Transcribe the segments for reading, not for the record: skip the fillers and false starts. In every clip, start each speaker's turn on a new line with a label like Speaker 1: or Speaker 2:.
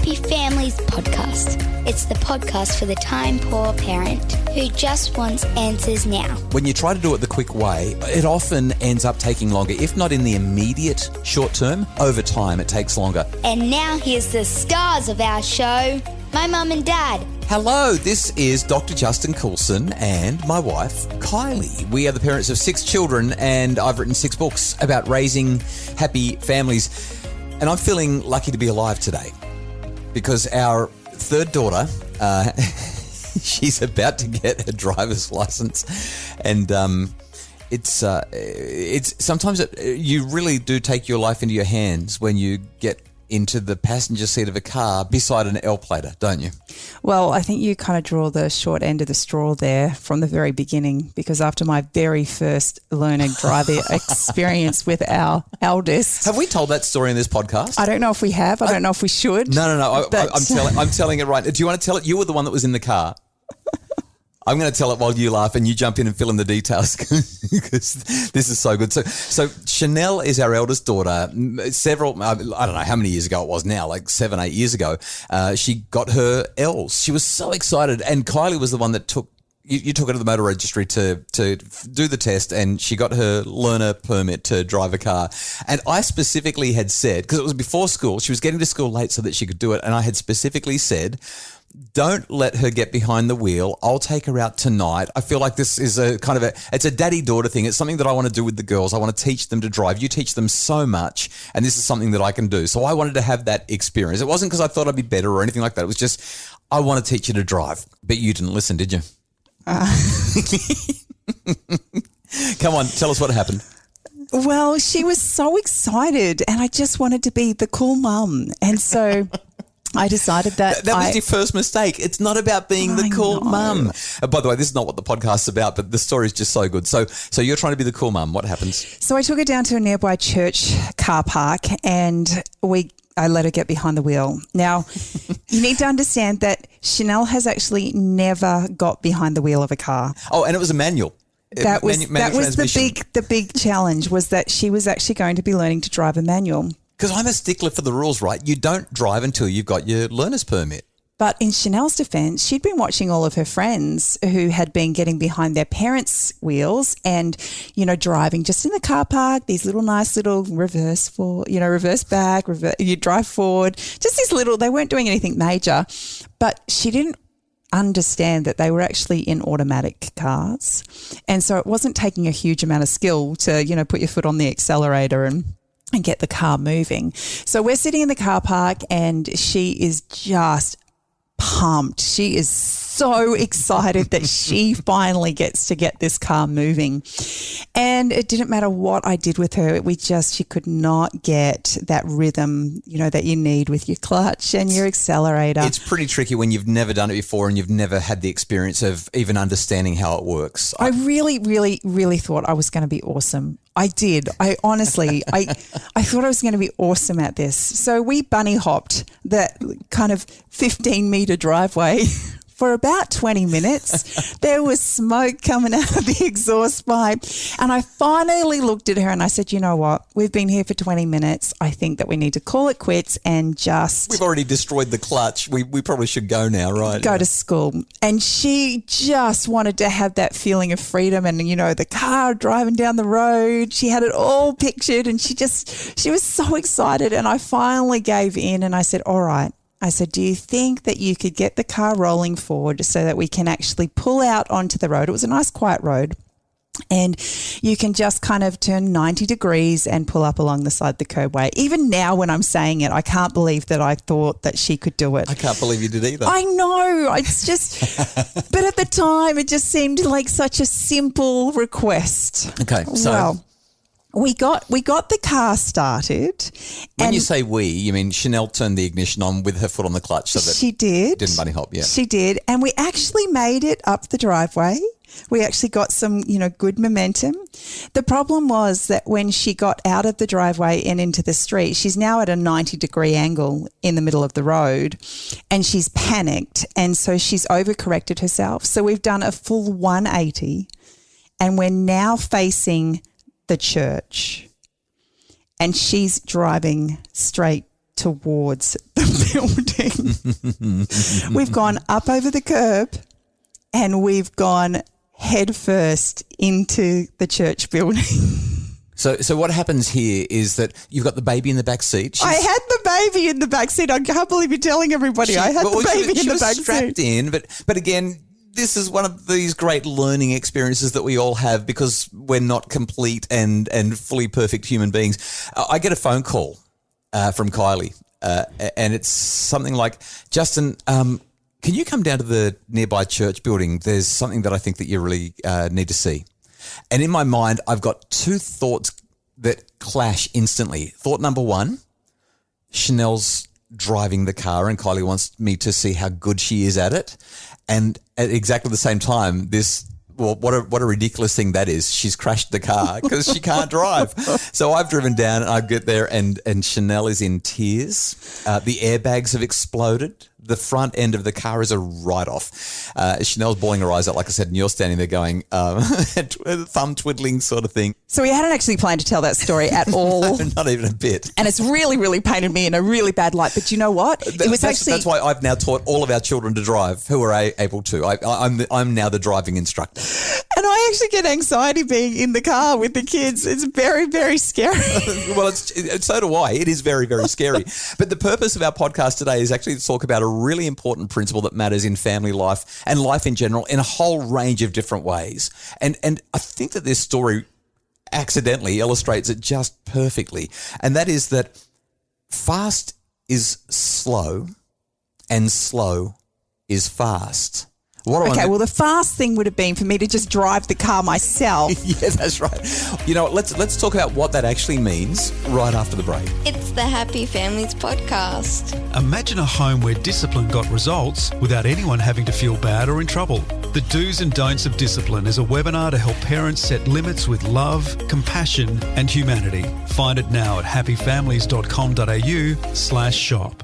Speaker 1: Happy Families podcast. It's the podcast for the time-poor parent who just wants answers now.
Speaker 2: When you try to do it the quick way, it often ends up taking longer. If not in the immediate short term, over time it takes longer.
Speaker 1: And now here's the stars of our show, my mum and dad.
Speaker 2: Hello, this is Dr. Justin Coulson and my wife, Kylie. We are the parents of 6 children and I've written 6 books about raising happy families. And I'm feeling lucky to be alive today because our third daughter, she's about to get a driver's license. And it's sometimes you really do take your life into your hands when you get into the passenger seat of a car beside an L-plater, don't you?
Speaker 3: Well, I think you kind of draw the short end of the straw there from the very beginning, because after my very first learning driver experience with our eldest.
Speaker 2: Have we told that story in this podcast?
Speaker 3: I don't know if we have. I don't know if we should.
Speaker 2: No. I'm telling it right. Do you want to tell it? You were the one that was in the car. I'm going to tell it while you laugh and you jump in and fill in the details because this is so good. So Chanel is our eldest daughter. I don't know how many years ago it was now, like 7, 8 years ago. She got her L's. She was so excited. And Kylie was the one that you took her to the motor registry to do the test, and she got her learner permit to drive a car. And I specifically had said, because it was before school, she was getting to school late so that she could do it. And I had specifically said, don't let her get behind the wheel. I'll take her out tonight. I feel like this is it's a daddy-daughter thing. It's something that I want to do with the girls. I want to teach them to drive. You teach them so much, and this is something that I can do. So I wanted to have that experience. It wasn't because I thought I'd be better or anything like that. It was just, I want to teach you to drive. But you didn't listen, did you? Come on, tell us what happened.
Speaker 3: Well, she was so excited, and I just wanted to be the cool mum. And so I decided that
Speaker 2: was your first mistake. It's not about being the cool mum. By the way, this is not what the podcast's about, but the story is just so good. So you're trying to be the cool mum. What happens?
Speaker 3: So I took her down to a nearby church car park and I let her get behind the wheel. Now, you need to understand that Chanel has actually never got behind the wheel of a car.
Speaker 2: Oh, and it was a manual.
Speaker 3: That was the big challenge, was that she was actually going to be learning to drive a manual.
Speaker 2: Because I'm a stickler for the rules, right? You don't drive until you've got your learner's permit.
Speaker 3: But in Chanel's defense, she'd been watching all of her friends who had been getting behind their parents' wheels and, driving just in the car park, these nice little reverse back, you drive forward, just these little, they weren't doing anything major. But she didn't understand that they were actually in automatic cars. And so it wasn't taking a huge amount of skill to, put your foot on the accelerator and get the car moving. So we're sitting in the car park and she is just pumped. She is so excited that she finally gets to get this car moving. And it didn't matter what I did with her. She could not get that rhythm, that you need with your clutch and your accelerator.
Speaker 2: It's pretty tricky when you've never done it before and you've never had the experience of even understanding how it works.
Speaker 3: I really, really, really thought I was going to be awesome. I did. I honestly thought I was going to be awesome at this. So we bunny hopped that kind of 15-meter driveway for about 20 minutes. There was smoke coming out of the exhaust pipe. And I finally looked at her and I said, you know what? We've been here for 20 minutes. I think that we need to call it quits and just...
Speaker 2: We've already destroyed the clutch. We probably should go now, right?
Speaker 3: Go to school. And she just wanted to have that feeling of freedom and, the car driving down the road. She had it all pictured and she was so excited. And I finally gave in and I said, all right. I said, do you think that you could get the car rolling forward so that we can actually pull out onto the road? It was a nice quiet road. And you can just kind of turn 90 degrees and pull up along the side of the curbway. Even now when I'm saying it, I can't believe that I thought that she could do it.
Speaker 2: I can't believe you did either.
Speaker 3: I know. It's just, but at the time it just seemed like such a simple request.
Speaker 2: Okay. So.
Speaker 3: Well, we got the car started.
Speaker 2: When you say we, you mean Chanel turned the ignition on with her foot on the clutch so that
Speaker 3: she did.
Speaker 2: Didn't bunny hop, yeah.
Speaker 3: She did. And we actually made it up the driveway. We actually got some, good momentum. The problem was that when she got out of the driveway and into the street, she's now at a 90-degree angle in the middle of the road and she's panicked. And so she's overcorrected herself. So we've done a full 180 and we're now facing the church and she's driving straight towards the building. We've gone up over the curb and we've gone head first into the church building.
Speaker 2: So what happens here is that you've got the baby in the back seat.
Speaker 3: I had the baby in the back seat. I can't believe you're telling everybody I had the baby in the back
Speaker 2: strapped
Speaker 3: seat.
Speaker 2: in, but again, this is one of these great learning experiences that we all have because we're not complete and fully perfect human beings. I get a phone call from Kylie, and it's something like, Justin, can you come down to the nearby church building? There's something that I think that you really need to see. And in my mind, I've got two thoughts that clash instantly. Thought number one, Chanel's driving the car and Kylie wants me to see how good she is at it. And at exactly the same time, what a ridiculous thing that is. She's crashed the car because she can't drive. So I've driven down and I get there and Chanel is in tears. The airbags have exploded. The front end of the car is a write-off. Chanel's bawling her eyes out, like I said, and you're standing there going, thumb twiddling sort of thing.
Speaker 3: So we hadn't actually planned to tell that story at all.
Speaker 2: No, not even a bit.
Speaker 3: And it's really, really painted me in a really bad light. But you know what?
Speaker 2: That's why I've now taught all of our children to drive who are able to. I'm now the driving instructor.
Speaker 3: And I actually get anxiety being in the car with the kids. It's very, very scary.
Speaker 2: Well, so do I. It is very, very scary. But the purpose of our podcast today is actually to talk about a really important principle that matters in family life and life in general in a whole range of different ways. And I think that this story accidentally illustrates it just perfectly. And that is that fast is slow and slow is fast.
Speaker 3: Well, the fast thing would have been for me to just drive the car myself.
Speaker 2: Yeah, that's right. You know, let's talk about what that actually means right after the break.
Speaker 1: It's the Happy Families Podcast.
Speaker 4: Imagine a home where discipline got results without anyone having to feel bad or in trouble. The Do's and Don'ts of Discipline is a webinar to help parents set limits with love, compassion and humanity. Find it now at happyfamilies.com.au/shop.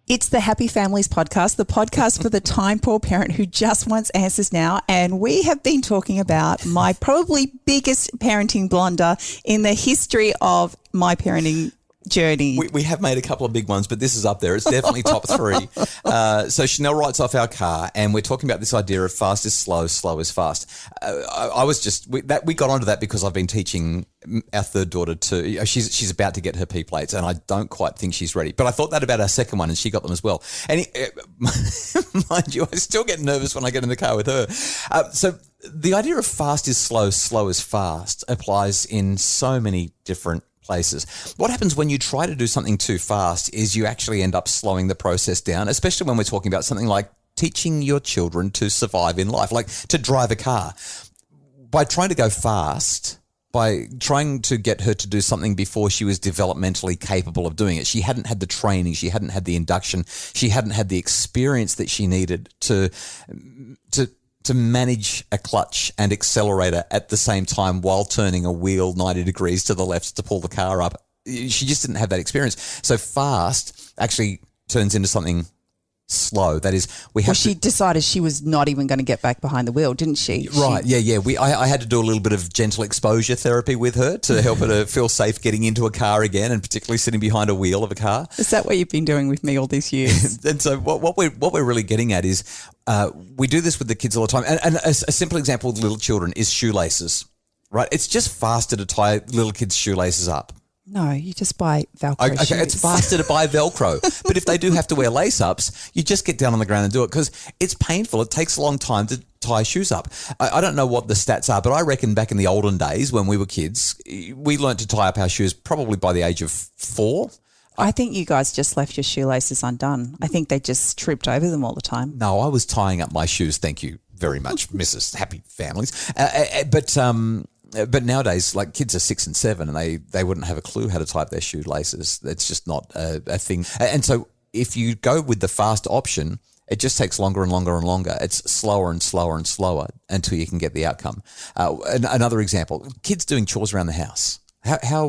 Speaker 3: It's the Happy Families Podcast, the podcast for the time-poor parent who just wants answers now. And we have been talking about my probably biggest parenting blunder in the history of my parenting journey.
Speaker 2: We have made a couple of big ones, but this is up there. It's definitely top three. So Chanel writes off our car, and we're talking about this idea of fast is slow, slow is fast. We got onto that because I've been teaching our third daughter she's about to get her P plates, and I don't quite think she's ready. But I thought that about our second one, and she got them as well. And mind you, I still get nervous when I get in the car with her. So the idea of fast is slow, slow is fast applies in so many different places. What happens when you try to do something too fast is you actually end up slowing the process down, especially when we're talking about something like teaching your children to survive in life, like to drive a car. By trying to go fast, by trying to get her to do something before she was developmentally capable of doing it, she hadn't had the training, she hadn't had the induction, she hadn't had the experience that she needed to manage a clutch and accelerator at the same time while turning a wheel 90 degrees to the left to pull the car up. She just didn't have that experience. So fast actually turns into something slow. That is,
Speaker 3: she decided she was not even going to get back behind the wheel, didn't she?
Speaker 2: Right. Yeah. I had to do a little bit of gentle exposure therapy with her to help her to feel safe getting into a car again, and particularly sitting behind a wheel of a car.
Speaker 3: Is that what you've been doing with me all these years?
Speaker 2: And so what we're really getting at is we do this with the kids all the time. And a simple example with little children is shoelaces, right? It's just faster to tie little kids' shoelaces up.
Speaker 3: No, you just buy Velcro shoes.
Speaker 2: It's faster to buy Velcro. But if they do have to wear lace-ups, you just get down on the ground and do it because it's painful. It takes a long time to tie shoes up. I don't know what the stats are, but I reckon back in the olden days when we were kids, we learnt to tie up our shoes probably by the age of 4.
Speaker 3: I think you guys just left your shoelaces undone. I think they just tripped over them all the time.
Speaker 2: No, I was tying up my shoes. Thank you very much, Mrs. Happy Families. But nowadays, like kids are 6 and 7 and they wouldn't have a clue how to tie up their shoelaces. It's just not a thing. And so if you go with the fast option, it just takes longer and longer and longer. It's slower and slower and slower until you can get the outcome. Another example, kids doing chores around the house. How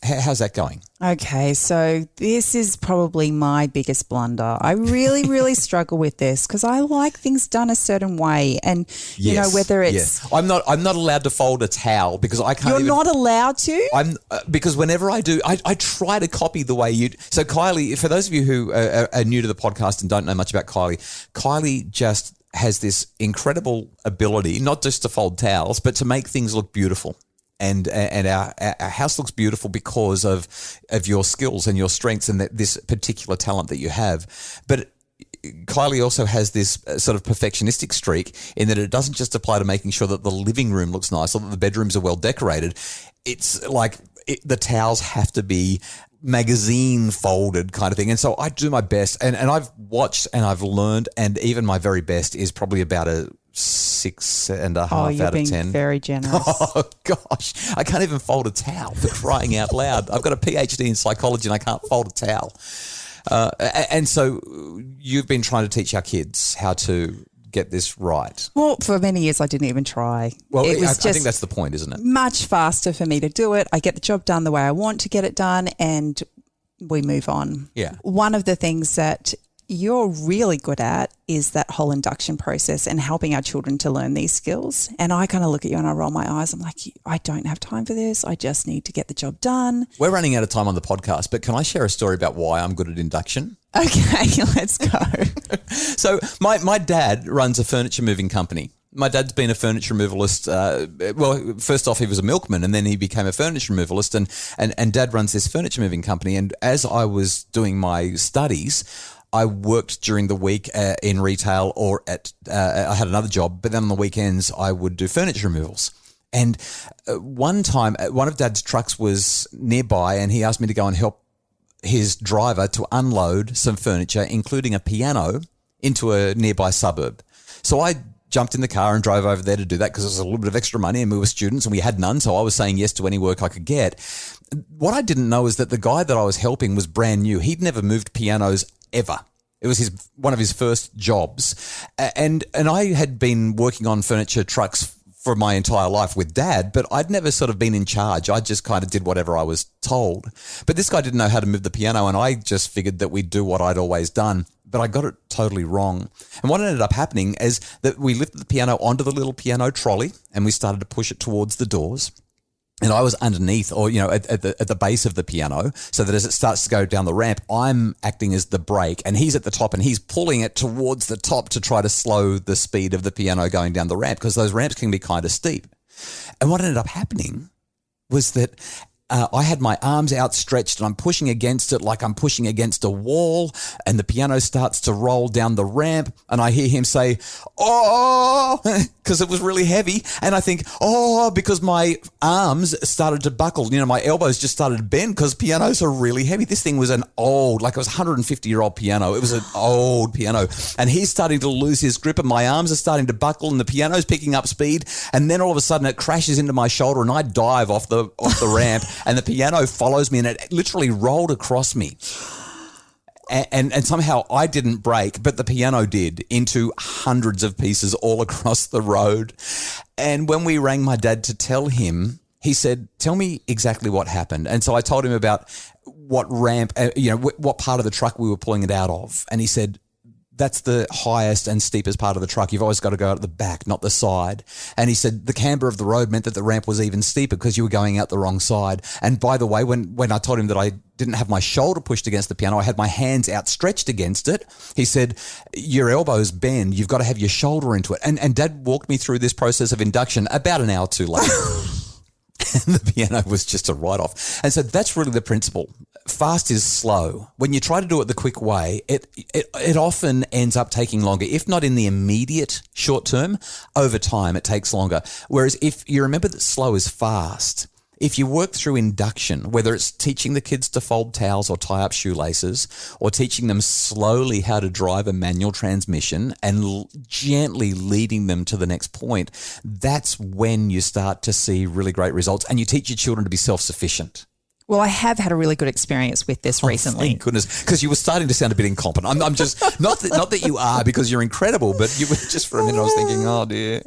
Speaker 2: How's that going?
Speaker 3: Okay, so this is probably my biggest blunder. I really, really struggle with this because I like things done a certain way, and you know whether it's
Speaker 2: I'm not allowed to fold a towel because I can't.
Speaker 3: You're not allowed to.
Speaker 2: I'm because whenever I do, I try to copy the way you. So Kylie, for those of you who are new to the podcast and don't know much about Kylie just has this incredible ability, not just to fold towels, but to make things look beautiful. And our house looks beautiful because of your skills and your strengths and this particular talent that you have. But Kylie also has this sort of perfectionistic streak in that it doesn't just apply to making sure that the living room looks nice or that the bedrooms are well decorated. It's like the towels have to be magazine folded kind of thing. And so I do my best. And I've watched and I've learned, and even my very best is probably about a 6.5 out of 10.
Speaker 3: You're being very generous.
Speaker 2: Oh gosh, I can't even fold a towel for crying out loud. I've got a PhD in psychology and I can't fold a towel. And so you've been trying to teach our kids how to get this right.
Speaker 3: Well, for many years I didn't even try.
Speaker 2: Well,
Speaker 3: it was
Speaker 2: I think that's the point, isn't it?
Speaker 3: Much faster for me to do it. I get the job done the way I want to get it done, and we move on.
Speaker 2: Yeah.
Speaker 3: One of the things that you're really good at is that whole induction process and helping our children to learn these skills. And I kind of look at you and I roll my eyes. I'm like, I don't have time for this. I just need to get the job done.
Speaker 2: We're running out of time on the podcast, but can I share a story about why I'm good at induction?
Speaker 3: Okay, let's go.
Speaker 2: So my dad runs a furniture moving company. My dad's been a furniture removalist. Well, first off, he was a milkman and then he became a furniture removalist. And Dad runs this furniture moving company. And as I was doing my studies, I worked during the week in retail or I had another job, but then on the weekends I would do furniture removals. And one time, one of Dad's trucks was nearby and he asked me to go and help his driver to unload some furniture, including a piano, into a nearby suburb. So I jumped in the car and drove over there to do that because it was a little bit of extra money and we were students and we had none. So I was saying yes to any work I could get. What I didn't know is that the guy that I was helping was brand new. He'd never moved pianos ever. It was one of his first jobs. And I had been working on furniture trucks for my entire life with Dad, but I'd never sort of been in charge. I just kind of did whatever I was told. But this guy didn't know how to move the piano, and I just figured that we'd do what I'd always done. But I got it totally wrong. And what ended up happening is that we lifted the piano onto the little piano trolley and we started to push it towards the doors. And I was underneath or, at the base of the piano so that as it starts to go down the ramp, I'm acting as the brake and he's at the top and he's pulling it towards the top to try to slow the speed of the piano going down the ramp because those ramps can be kind of steep. And what ended up happening was that I had my arms outstretched and I'm pushing against it like I'm pushing against a wall, and the piano starts to roll down the ramp and I hear him say, "Oh," because it was really heavy. And I think, "Oh," because my arms started to buckle. My elbows just started to bend because pianos are really heavy. This thing was it was a 150-year-old piano. It was an old piano. And he's starting to lose his grip and my arms are starting to buckle and the piano's picking up speed. And then all of a sudden it crashes into my shoulder and I dive off the ramp. And the piano follows me and it literally rolled across me. And somehow I didn't break, but the piano did, into hundreds of pieces all across the road. And when we rang my dad to tell him, he said, "Tell me exactly what happened." And so I told him about what ramp, what part of the truck we were pulling it out of. And he said, "That's the highest and steepest part of the truck. You've always got to go out at the back, not the side." And he said the camber of the road meant that the ramp was even steeper because you were going out the wrong side. And by the way, when I told him that I didn't have my shoulder pushed against the piano, I had my hands outstretched against it. He said, "Your elbows bend. You've got to have your shoulder into it." And Dad walked me through this process of induction about an hour too late. And the piano was just a write-off. And so that's really the principle. Fast is slow. When you try to do it the quick way, it often ends up taking longer. If not in the immediate short term, over time it takes longer. Whereas if you remember that slow is fast, if you work through induction, whether it's teaching the kids to fold towels or tie up shoelaces, or teaching them slowly how to drive a manual transmission and gently leading them to the next point, that's when you start to see really great results. And you teach your children to be self-sufficient.
Speaker 3: Well, I have had a really good experience with this recently.
Speaker 2: Thank goodness, because you were starting to sound a bit incompetent. I'm just not that you are, because you're incredible, but you were just for a minute. I was thinking, oh dear.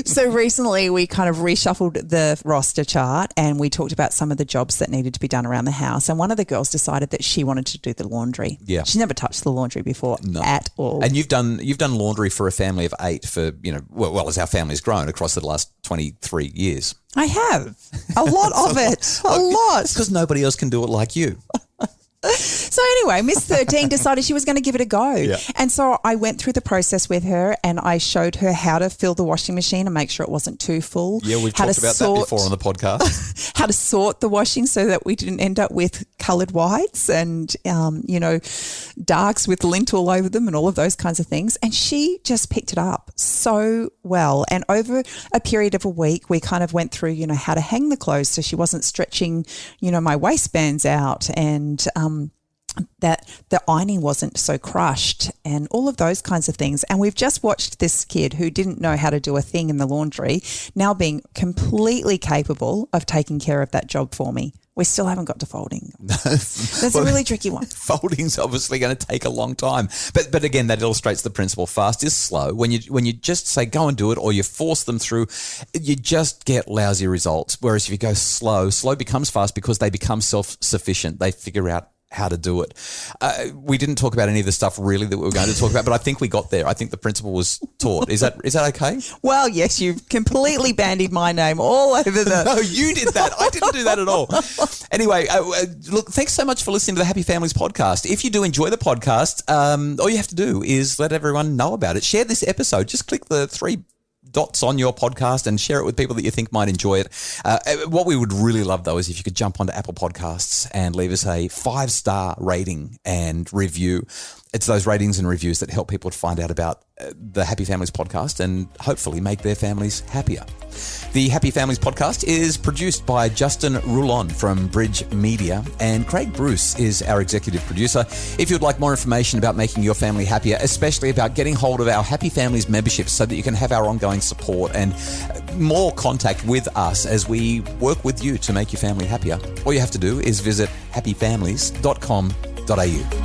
Speaker 3: So recently, we kind of reshuffled the roster chart, and we talked about some of the jobs that needed to be done around the house. And one of the girls decided that she wanted to do the laundry.
Speaker 2: Yeah,
Speaker 3: she's never touched the laundry before at all.
Speaker 2: And you've done laundry for a family of 8 for well as our family's grown across the last 23 years.
Speaker 3: I have a lot of it, a lot.
Speaker 2: It's because nobody else can do it like you.
Speaker 3: So anyway, Miss 13 decided she was going to give it a go.
Speaker 2: Yeah. And
Speaker 3: so I went through the process with her, and I showed her how to fill the washing machine and make sure it wasn't too full.
Speaker 2: Yeah, we've talked about that before on the podcast.
Speaker 3: How to sort the washing so that we didn't end up with coloured whites and, darks with lint all over them and all of those kinds of things. And she just picked it up so well. And over a period of a week, we kind of went through, how to hang the clothes so she wasn't stretching, my waistbands out, and that the ironing wasn't so crushed and all of those kinds of things. And we've just watched this kid who didn't know how to do a thing in the laundry now being completely capable of taking care of that job for me. We still haven't got to folding. That's a really tricky one.
Speaker 2: Folding's obviously going to take a long time. But again, that illustrates the principle. Fast is slow. When you just say go and do it, or you force them through, you just get lousy results. Whereas if you go slow becomes fast because they become self-sufficient. They figure out how to do it. We didn't talk about any of the stuff really that we were going to talk about, but I think we got there. I think the principle was taught. Is that okay?
Speaker 3: Well, yes, you've completely bandied my name all over the...
Speaker 2: No, you did that. I didn't do that at all. Anyway, look, thanks so much for listening to the Happy Families podcast. If you do enjoy the podcast, all you have to do is let everyone know about it. Share this episode. Just click the 3 dots on your podcast and share it with people that you think might enjoy it. What we would really love, though, is if you could jump onto Apple Podcasts and leave us a 5-star rating and review. It's those ratings and reviews that help people to find out about the Happy Families podcast and hopefully make their families happier. The Happy Families podcast is produced by Justin Roulon from Bridge Media, and Craig Bruce is our executive producer. If you'd like more information about making your family happier, especially about getting hold of our Happy Families membership so that you can have our ongoing support and more contact with us as we work with you to make your family happier, all you have to do is visit happyfamilies.com.au.